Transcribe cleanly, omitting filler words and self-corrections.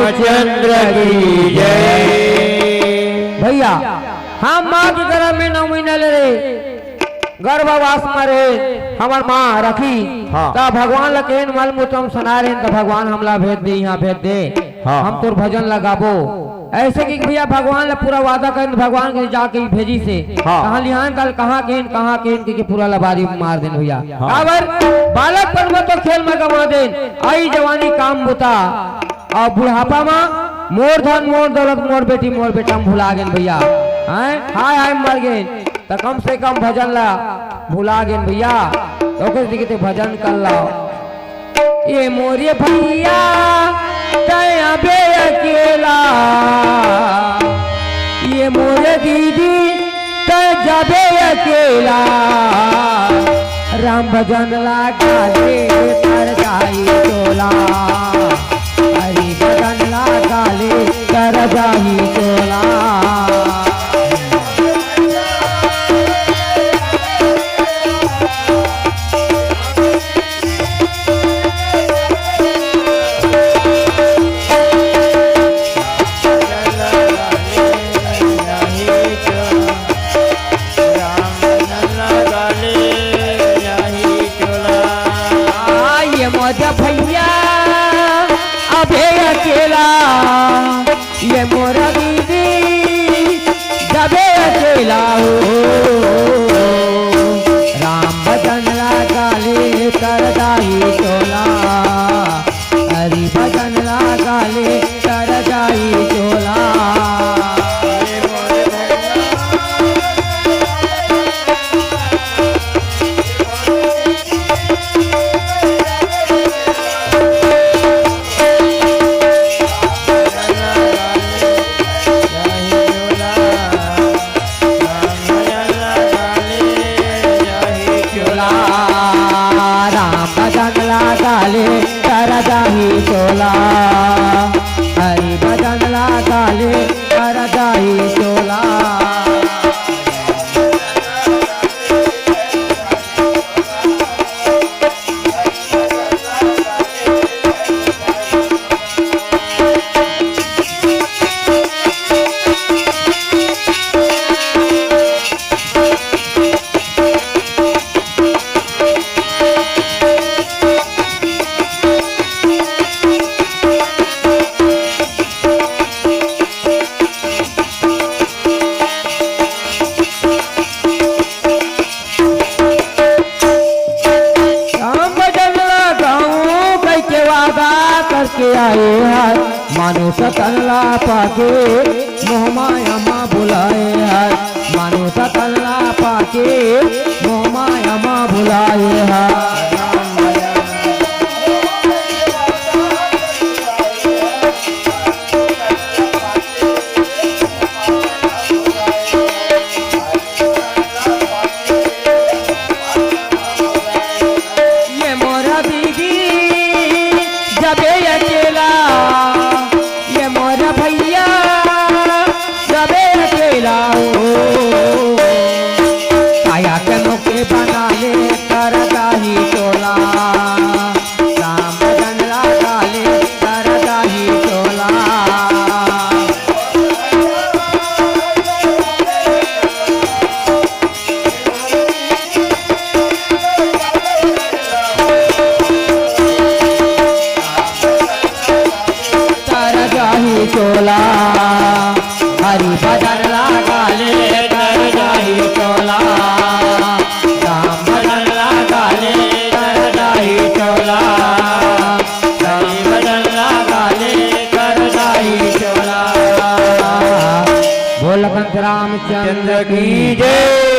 रामचंद्र की जय। भैया हम माँ के गर्भ में 9 महीना ले रहे गर्भवास में रहे हमार माँ रखी। हाँ। तो भगवान लकेन मालूम तुम सुना रहे तो भगवान हमला भेज दे यहाँ भेज दे। हाँ। हम तुर भजन लगाबो ऐसे कि भैया भगवान ने पूरा वादा कर भगवान के जाके भेजी से। हाँ। कहाँ लिहान कल कहाँ केन के पूरा लबारी मार देन भैया। हाँ। अगर बालक पन में तो खेल में गवा देन आई जवानी काम बुता और बुढ़ापा में मोर धन मोर दौलत मोर बेटी मोर बेटा भुला गए भैया। हाय हाय मर गए तो कम से कम भजन ला भुला गए भैया। तो दिखते भजन कर लाओ ये मोरे भैया तया बे अकेला ये मोरे दीदी तय जाबे अकेला राम भजन लगा ले कर जाई टोला हरि भजन लगा ले कर जाई टोला। भैया अबे अकेला ये मोरा दीदी जबे अकेला हो राम भजन लगा ले कर जाई टोला हरि भजन लगा ले कर जाई टोला। कर जाही टोला हरि भजन लगा ले कर जाही टोला। करके आए हैं मानो सतनला पाके मोह माया माँ बुलाए हैं मानो सतनला पाके मोह माया माँ बुलाए हैं। काया के मौके बना ले कर जाही टोला राम भजन लगा ले कर जाही टोला। कर जाही टोला हरि भजन लगा ले कर जाही टोला राम भजन लगा ले कर जाही टोला हरि भजन लगा ले कर जाही टोला। बोल रामचंद्र की जय।